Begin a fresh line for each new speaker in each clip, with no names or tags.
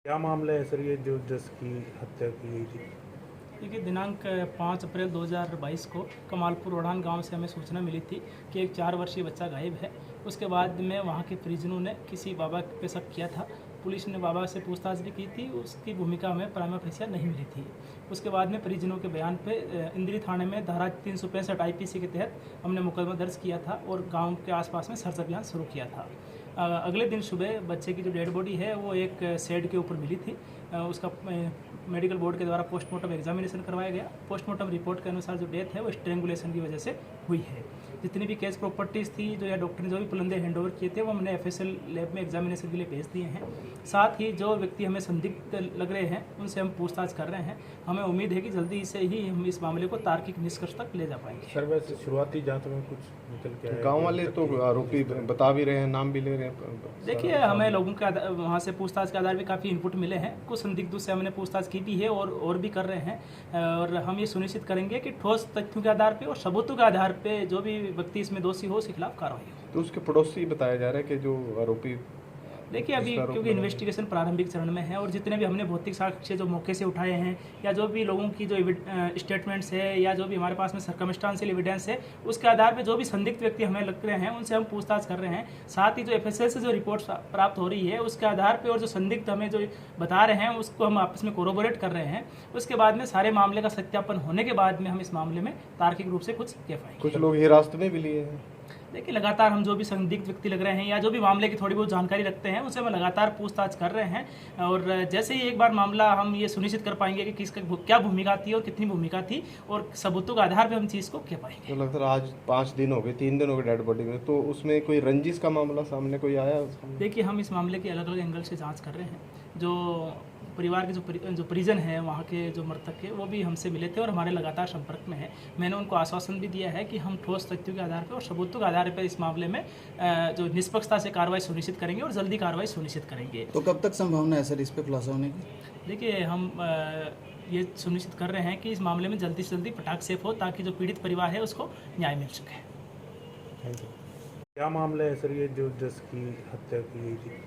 क्या मामला है सर ये जो जस की हत्या की गई थी?
देखिए दिनांक 5 अप्रैल 2022 को कमालपुर ओढ़ान गांव से हमें सूचना मिली थी कि एक 4 वर्षीय बच्चा गायब है। उसके बाद में वहां के परिजनों ने किसी बाबा पे शक किया था। पुलिस ने बाबा से पूछताछ भी की थी, उसकी भूमिका हमें प्राइमा फेसिया नहीं मिली थी। उसके बाद में परिजनों के बयान पे इंद्री थाने में धारा 365 IPC के तहत हमने मुकदमा दर्ज किया था और गाँव के आसपास में सर्च अभियान शुरू किया था। अगले दिन सुबह बच्चे की जो डेड बॉडी है वो एक शेड के ऊपर मिली थी। उसका मेडिकल बोर्ड के द्वारा पोस्टमार्टम एग्जामिनेशन करवाया गया। पोस्टमार्टम रिपोर्ट के अनुसार जो डेथ है वो स्ट्रेंगुलेशन की वजह से हुई है। जितनी भी केस प्रॉपर्टीज़ थी जो या डॉक्टर ने जो भी पुलंदे हैंडओवर किए थे वो हमने FSL लैब में एग्जामिनेशन के लिए भेज दिए हैं। साथ ही जो व्यक्ति हमें संदिग्ध लग रहे हैं उनसे हम पूछताछ कर रहे हैं। हमें उम्मीद है कि जल्दी से ही हम इस मामले को तार्किक निष्कर्ष तक ले जा पाएंगे।
सर वैसे शुरुआती जांच में कुछ निकल के आया?
गांव वाले तो आरोपी बता भी रहे हैं, नाम भी ले रहे हैं।
देखिए हमें लोगों के वहाँ से पूछताछ के आधार पे काफ़ी इनपुट मिले हैं। कुछ संदिग्धों से हमने पूछताछ की भी है और भी कर रहे हैं। और हम ये सुनिश्चित करेंगे कि ठोस तथ्यों के आधार पे और सबूतों के आधार पे जो भी व्यक्ति इसमें दोषी हो उसके खिलाफ कार्रवाई हो।
तो उसके पड़ोसी बताया जा रहा है कि जो आरोपी,
देखिए अभी क्योंकि इन्वेस्टिगेशन प्रारंभिक चरण में है और जितने भी हमने भौतिक साक्ष्य जो मौके से उठाए हैं या जो भी लोगों की जो स्टेटमेंट्स है या जो भी हमारे पास में सर्कमस्टांशियल एविडेंस है उसके आधार पे जो भी संदिग्ध व्यक्ति हमें लग रहे हैं उनसे हम पूछताछ कर रहे हैं। साथ ही जो FSL से जो रिपोर्ट प्राप्त हो रही है उसके आधार पर और जो संदिग्ध हमें जो बता रहे हैं उसको हम आपस में कोरोबोरेट कर रहे हैं। उसके बाद में सारे मामले का सत्यापन होने के बाद में हम इस मामले में तार्किक रूप से कुछ कह पाएंगे।
कुछ लोग हिरासत में भी लिए हैं।
देखिए लगातार हम जो भी संदिग्ध व्यक्ति लग रहे हैं या जो भी मामले की थोड़ी बहुत जानकारी रखते हैं उनसे हम लगातार पूछताछ कर रहे हैं। और जैसे ही एक बार मामला हम ये सुनिश्चित कर पाएंगे कि किसका क्या भूमिका थी और कितनी भूमिका थी और सबूतों के आधार पर हम चीज़ को कह पाएंगे।
तो लगता है आज 5 दिन हो गए, 3 दिन हो गए डेड बॉडी में, तो उसमें कोई रंजिश का मामला सामने कोई आया?
देखिए हम इस मामले की अलग अलग एंगल से जाँच कर रहे हैं। जो परिवार के जो परिजन है वहाँ के जो मृतक है वो भी हमसे मिले थे और हमारे लगातार संपर्क में है। मैंने उनको आश्वासन भी दिया है कि हम ठोस तथ्यों के आधार पर और सबूतों के आधार पर इस मामले में जो निष्पक्षता से कार्रवाई सुनिश्चित करेंगे और जल्दी कार्रवाई सुनिश्चित करेंगे।
तो कब तक संभावना है सर इस पर खुलासा होने की?
देखिए हम ये सुनिश्चित कर रहे हैं कि इस मामले में जल्दी से जल्दी पटाख सेफ हो ताकि जो पीड़ित परिवार है उसको न्याय मिल सके।
Thank you. क्या मामला है सर ये जो जस की हत्या की गई थी?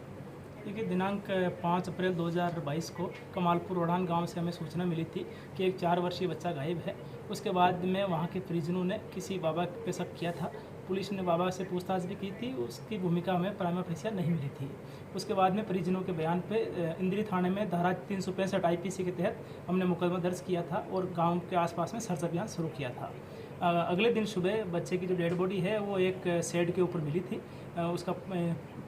देखिए दिनांक 5 अप्रैल 2022 को कमालपुर ओढ़ान गांव से हमें सूचना मिली थी कि एक 4 वर्षीय बच्चा गायब है। उसके बाद में वहां के परिजनों ने किसी बाबा पे शक किया था। पुलिस ने बाबा से पूछताछ भी की थी, उसकी भूमिका हमें प्राइमा फेसिया नहीं मिली थी। उसके बाद में परिजनों के बयान पे इंद्री थाने में धारा 365 IPC के तहत हमने मुकदमा दर्ज किया था और गाँव के आसपास में सर्च अभियान शुरू किया था। अगले दिन सुबह बच्चे की जो डेड बॉडी है वो एक शेड के ऊपर मिली थी। उसका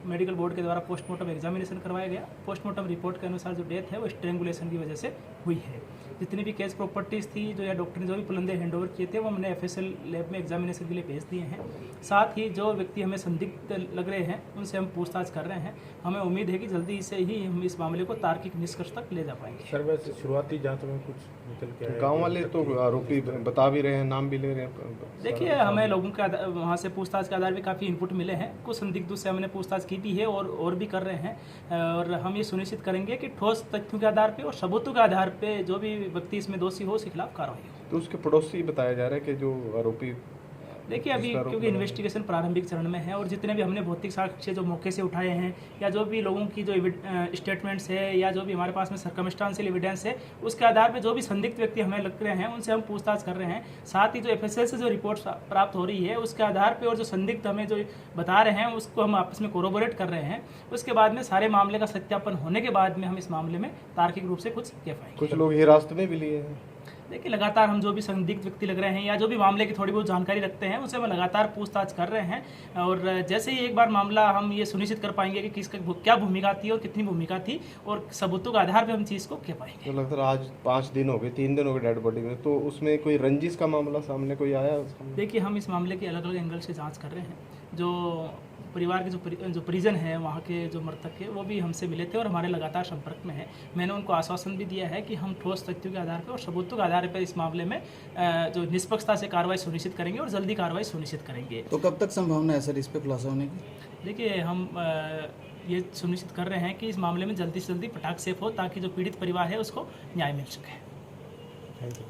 मेडिकल बोर्ड के द्वारा पोस्टमार्टम एग्जामिनेशन करवाया गया। पोस्टमार्टम रिपोर्ट के अनुसार जो डेथ है वो स्ट्रेंगुलेशन की वजह से हुई है। जितनी भी केस प्रॉपर्टीज़ थी जो या डॉक्टर ने जो भी पुलंदे हैंडओवर किए थे वो हमने FSL लैब में एग्जामिनेशन के लिए भेज दिए हैं। साथ ही जो व्यक्ति हमें संदिग्ध लग रहे हैं उनसे हम पूछताछ कर रहे हैं। हमें उम्मीद है कि जल्दी से ही हम इस मामले को तार्किक निष्कर्ष तक ले जा पाएंगे।
सर वैसे शुरुआती जांच में कुछ निकल के आया?
गांव वाले तो आरोपी बता भी रहे हैं, नाम भी ले रहे हैं।
देखिए हमें लोगों के वहाँ से पूछताछ के आधार पे काफ़ी इनपुट मिले हैं। कुछ संदिग्धों से हमने पूछताछ की भी है और भी कर रहे हैं। और हम ये सुनिश्चित करेंगे कि ठोस तथ्यों के आधार पे और सबूतों के आधार पे जो भी व्यक्ति इसमें दोषी हो उसके खिलाफ कार्रवाई हो।
तो उसके पड़ोसी बताया जा रहा है कि जो आरोपी,
देखिए अभी क्योंकि इन्वेस्टिगेशन प्रारंभिक चरण में है और जितने भी हमने भौतिक साक्ष्य जो मौके से उठाए हैं या जो भी लोगों की जो स्टेटमेंट्स है या जो भी हमारे पास में सर्कमस्टांशियल एविडेंस है उसके आधार पे जो भी संदिग्ध व्यक्ति हमें लग रहे हैं उनसे हम पूछताछ कर रहे हैं। साथ ही जो FSL से जो रिपोर्ट प्राप्त हो रही है उसके आधार पर और जो संदिग्ध हमें जो बता रहे हैं उसको हम आपस में कोरोबोरेट कर रहे हैं। उसके बाद में सारे मामले का सत्यापन होने के बाद में हम इस मामले में तार्किक रूप से कुछ कह पाएंगे।
कुछ लोग हिरासत में भी लिए हैं।
देखिए लगातार हम जो भी संदिग्ध व्यक्ति लग रहे हैं या जो भी मामले की थोड़ी बहुत जानकारी रखते हैं उनसे हम लगातार पूछताछ कर रहे हैं। और जैसे ही एक बार मामला हम ये सुनिश्चित कर पाएंगे कि किसका क्या भूमिका थी और कितनी भूमिका थी और सबूतों के आधार पर हम चीज़ को कह पाएंगे।
तो लगता है आज 5 दिन हो गए, 3 दिन हो गए डेड बॉडी में, तो उसमें कोई रंजिश का मामला सामने कोई आया?
देखिए हम इस मामले की अलग अलग एंगल से जाँच कर रहे हैं। जो परिवार के जो परिजन है वहाँ के जो मृतक है वो भी हमसे मिले थे और हमारे लगातार संपर्क में है। मैंने उनको आश्वासन भी दिया है कि हम ठोस तथ्यों के आधार पर और सबूतों के आधार पर इस मामले में जो निष्पक्षता से कार्रवाई सुनिश्चित करेंगे और जल्दी कार्रवाई सुनिश्चित करेंगे।
तो कब तक संभावना है सर इस पर खुलासा होने की?
देखिए हम ये सुनिश्चित कर रहे हैं कि इस मामले में जल्दी से जल्दी पटाख सेफ हो ताकि जो पीड़ित परिवार है उसको न्याय मिल सके।
Thank you.